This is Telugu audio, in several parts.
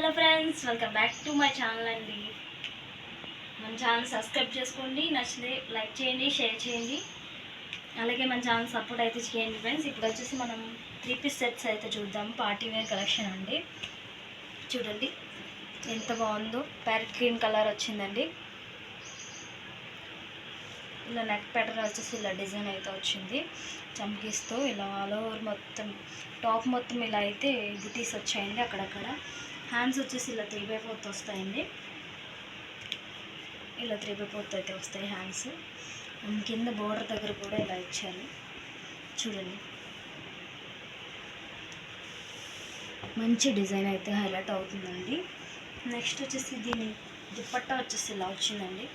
Hello friends, welcome back to my channel అండి. మన ఛానల్ సబ్స్క్రైబ్ చేసుకోండి, నచ్చితే లైక్ చేయండి, షేర్ చేయండి, అలాగే మన ఛానల్ సపోర్ట్ అయితే చేయండి ఫ్రెండ్స్. ఇప్పుడు వచ్చేసి మనం 3 పీస్ సెట్స్ అయితే చూద్దాము. పార్టీ వేర్ కలెక్షన్ అండి. చూడండి ఎంత బాగుందో. ప్యారెట్ గ్రీన్ కలర్ వచ్చిందండి. ఇలా నెక్ ప్యాటర్న్ వచ్చేసి ఇలా డిజైన్ అయితే వచ్చింది. చమ్కీస్తో ఇలా ఆల్ ఓవర్ మొత్తం టాప్ మొత్తం ఇలా అయితే బుటీస్ వచ్చాయండి. అక్కడక్కడ హ్యాండ్స్ వచ్చేసి ఇలా 3/4 వస్తాయండి. ఇలా 3/4 అయితే వస్తాయి హ్యాండ్స్. కింద బోర్డర్ దగ్గర కూడా ఇలా ఇచ్చారు. చూడండి మంచి డిజైన్ అయితే హైలైట్ అవుతుందండి. నెక్స్ట్ వచ్చేసి దీని దుపట్టా వచ్చేసి ఇలా వచ్చిందండి.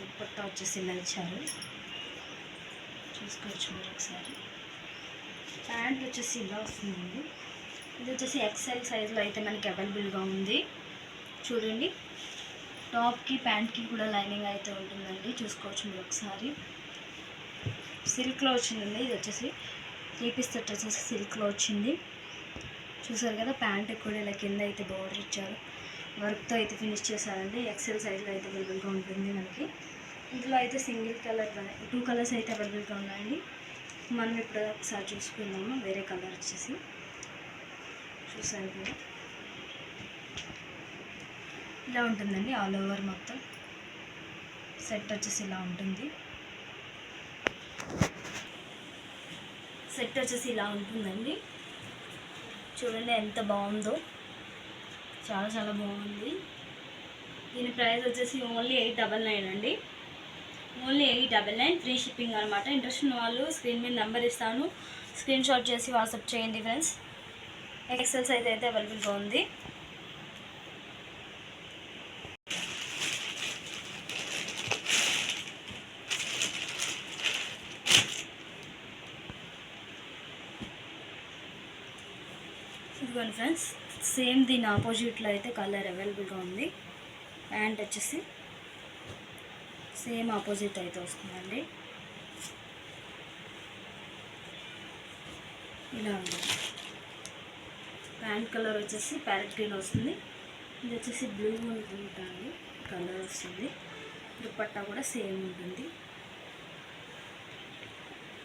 దుపట్టా వచ్చేసి ఇలా ఇచ్చారు, చూసుకోవచ్చు మీరు ఒకసారి. ప్యాంట్ వచ్చేసి ఇలా వస్తుందండి. ఇది వచ్చేసి ఎక్సెల్ సైజులో అయితే మనకి అవైలబుల్గా ఉంది. చూడండి టాప్కి ప్యాంట్కి కూడా లైనింగ్ అయితే ఉంటుందండి, చూసుకోవచ్చు మీరు ఒకసారి. సిల్క్లో వచ్చిందండి. ఇది వచ్చేసి 3 పీస్ సెట్ వచ్చేసి సిల్క్లో వచ్చింది. చూసారు కదా, ప్యాంట్కి కూడా ఇలా కింద అయితే బోర్డర్ ఇచ్చారు. వర్క్తో అయితే ఫినిష్ చేశారండి. ఎక్సెల్ సైజులో అయితే అవైలబుల్గా ఉంటుంది మనకి. ఇందులో అయితే సింగిల్ కలర్ 2 కలర్స్ అయితే అవైలబుల్గా ఉన్నాయండి. మనం ఇప్పుడు ఒకసారి చూసుకుందాము. వేరే కలర్ వచ్చేసి చూసారు కదా, ఇలా ఉంటుందండి. ఆల్ ఓవర్ మొత్తం సెట్ వచ్చేసి ఇలా ఉంటుంది. సెట్ వచ్చేసి ఇలా ఉంటుందండి. చూడండి ఎంత బాగుందో, చాలా చాలా బాగుంది. దీని ప్రైస్ వచ్చేసి ఓన్లీ 899 అండి. ఓన్లీ 899, ఫ్రీ షిప్పింగ్ అనమాట. ఇంట్రెస్ట్ ఉన్న వాళ్ళు స్క్రీన్ మీద నెంబర్ ఇస్తాను, స్క్రీన్ షాట్ చేసి వాట్సాప్ చేయండి ఫ్రెండ్స్. ఎక్సెల్ సైజ్ అయితే అవైలబుల్గా ఉంది. ఇదిగోండి ఫ్రెండ్స్, సేమ్ దీని ఆపోజిట్లో అయితే కలర్ అవైలబుల్గా ఉంది. ప్యాంట్ వచ్చేసి సేమ్ ఆపోజిట్ అయితే వస్తుందండి. ఇలా ఉంటుంది. ప్యాంట్ కలర్ వచ్చేసి ప్యారెట్ గ్రీన్ వస్తుంది. ఇది వచ్చేసి బ్లూ ఉంటుంది కలర్ వస్తుంది. దుపట్టా కూడా సేమ్ ఉంటుంది.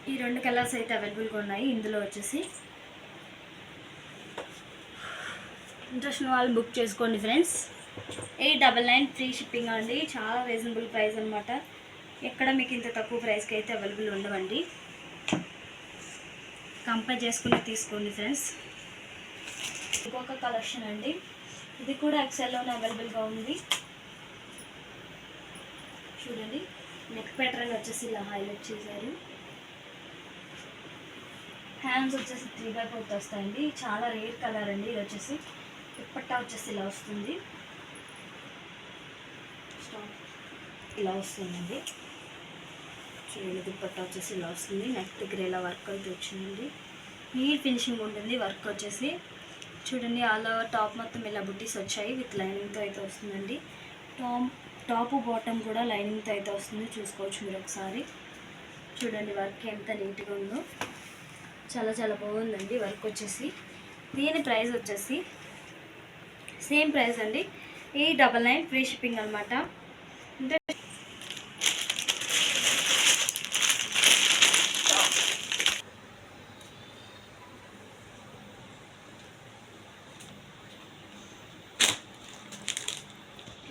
ఈ 2 కలర్స్ అయితే అవైలబుల్గా ఉన్నాయి. ఇందులో వచ్చేసి ఇంట్రెస్ట్ ఉన్న వాళ్ళు బుక్ చేసుకోండి ఫ్రెండ్స్. 899, ఫ్రీ షిప్పింగ్ అండి. చాలా రీజనబుల్ ప్రైస్ అనమాట. ఎక్కడ మీకు ఇంత తక్కువ ప్రైస్కి అయితే అవైలబుల్ ఉండవండి. కంపేర్ చేసుకుని తీసుకోండి ఫ్రెండ్స్. ఇంకొక కలెక్షన్ అండి. ఇది కూడా ఎక్సెల్లోనే అవైలబుల్గా ఉంది. చూడండి నెక్ ప్యాటర్న్ వచ్చేసి ఇలా హైలైట్ చేశారు. హ్యాండ్స్ వచ్చేసి 3/4 వస్తాయండి. చాలా రేర్ కలర్ అండి. ఇది వచ్చేసి దుపట్టా వచ్చేసి ఇలా వస్తుంది. ఇలా వస్తుందండి. చూడండి దుపట్టా వచ్చేసి ఇలా వస్తుంది. నెక్ దగ్గర ఇలా వర్క్ అయితే వచ్చిందండి. నీట్ ఫినిషింగ్ ఉంటుంది వర్క్ వచ్చేసి. చూడండి ఆల్ ఓవర్ టాప్ మొత్తం ఇలా బుట్టీస్ వచ్చాయి. విత్ లైనింగ్తో అయితే వస్తుందండి. టాప్ బాటమ్ కూడా లైనింగ్తో అయితే వస్తుంది, చూసుకోవచ్చు మీరు ఒకసారి. చూడండి వర్క్ ఎంత నీట్గా ఉందో, చాలా చాలా బాగుందండి వర్క్ వచ్చేసి. దీని ప్రైస్ వచ్చేసి సేమ్ ప్రైస్ అండి, 899, ఫ్రీ షిప్పింగ్ అనమాట.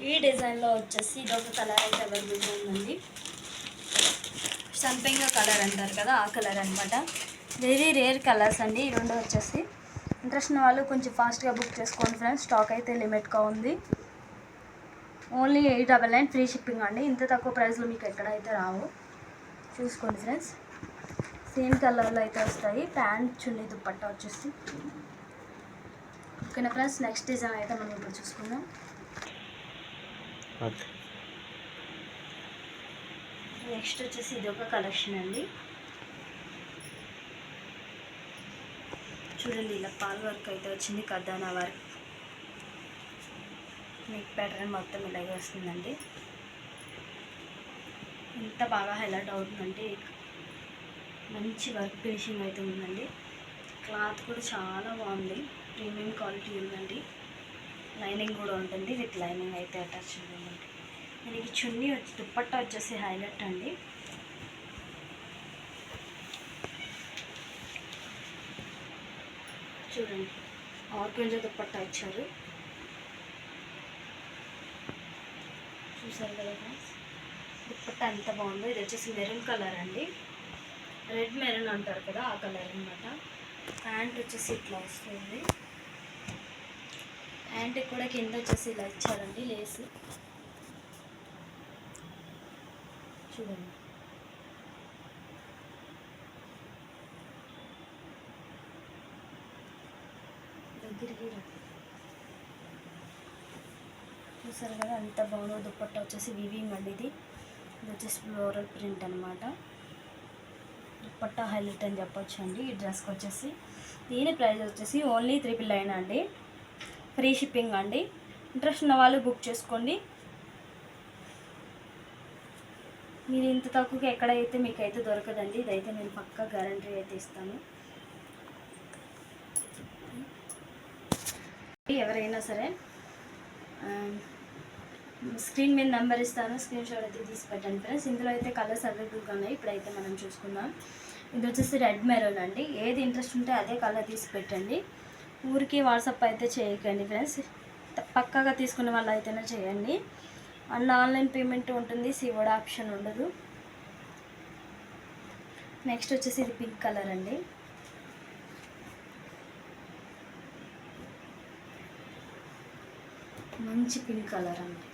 ఈ డిజైన్లో వచ్చేసి ఇదొక కలర్ అయితే అవైలబుల్గా ఉందండి. సంపెంగ కలర్ అంటారు కదా, ఆ కలర్ అనమాట. వెరీ రేర్ కలర్స్ అండి ఈ 2 వచ్చేసి. ఇంట్రెస్ట్ ఉన్న వాళ్ళు కొంచెం ఫాస్ట్గా బుక్ చేసుకోండి ఫ్రెండ్స్. స్టాక్ అయితే లిమిట్గా ఉంది. ఓన్లీ 899, ఫ్రీ షిప్పింగ్ అండి. ఇంత తక్కువ ప్రైస్లో మీకు ఎక్కడైతే రావు, చూసుకోండి ఫ్రెండ్స్. సేమ్ కలర్లో అయితే వస్తాయి. ప్యాంట్ చున్నీ దుపట్టా వచ్చేసి. ఓకేనా ఫ్రెండ్స్, నెక్స్ట్ డిజైన్ అయితే మనం ఇప్పుడు చూసుకుందాం. నెక్స్ట్ వచ్చేసి ఇది ఒక కలెక్షన్ అండి. చూడండి ఇలా పాల్ వర్క్ అయితే వచ్చింది, కర్దానా వర్క్. నెక్ ప్యాటర్న్ మొత్తం ఇలాగే వస్తుందండి. ఎంత బాగా హైలైట్ అవుతుందంటే మంచి వర్క్ ఫినిషింగ్ అయితే ఉందండి. క్లాత్ కూడా చాలా బాగుంది, ప్రీమియం క్వాలిటీ ఉందండి. లైనింగ్ కూడా ఉంటుంది, విత్ లైనింగ్ అయితే అటాచ్ ఉందండి. దీనికి చున్నీ దుప్పట్టా వచ్చేసి హైలైట్ అండి. చూడండి, ఆర్గంజా దుప్పట్టా ఇచ్చారు. చూసారు కదా ఫ్రెండ్స్, దుప్పట్టా ఎంత బాగుందో. ఇది వచ్చేసి మెరూన్ కలర్ అండి, రెడ్ మెరూన్ అంటారు కదా ఆ కలర్ అనమాట. ప్యాంట్ వచ్చేసి ఇట్లా వస్తుంది. ప్యాంట్ కూడా కింద వచ్చేసి ఇలా ఇచ్చారండి లేస్. చూడండి, దగ్గరికి చూసారు కదా అంత బాగుందో. దుప్పట్టా వచ్చేసి వీవింగ్ అండి. ఇది వచ్చేసి ఫ్లోరల్ ప్రింట్ అనమాట. దుప్పట్టా హైలైట్ అని చెప్పొచ్చు అండి ఈ డ్రెస్కి వచ్చేసి. దీని ప్రైస్ వచ్చేసి ఓన్లీ 999 అండి, ఫ్రీ షిప్పింగ్ అండి. ఇంట్రెస్ట్ ఉన్న వాళ్ళు బుక్ చేసుకోండి. మీరు ఇంత తక్కువకి ఎక్కడైతే మీకైతే దొరకదండి, ఇదైతే నేను పక్కా గ్యారంటీ అయితే ఇస్తాను. ఎవరైనా సరే స్క్రీన్ మీద నెంబర్ ఇస్తాను, స్క్రీన్ షాట్ అయితే తీసి పెట్టండి ఫ్రెండ్స్. ఇందులో అయితే కలర్స్ అవైలబుల్గా ఉన్నాయి. ఇప్పుడైతే మనం చూసుకుందాం. ఇది వచ్చేసి రెడ్ మెరూన్ అండి. ఏది ఇంట్రెస్ట్ ఉంటే అదే కలర్ తీసి పెట్టండి. ఊరికి వాట్సాప్ అయితే చేయకండి ఫ్రెండ్స్, పక్కాగా తీసుకునే వాళ్ళు అయితేనే చేయండి. అండ్ ఆన్లైన్ పేమెంట్ ఉంటుంది, సివోడ్ ఆప్షన్ ఉండదు. నెక్స్ట్ వచ్చేసి ఇది పింక్ కలర్ అండి. మంచి పింక్ కలర్ అండి.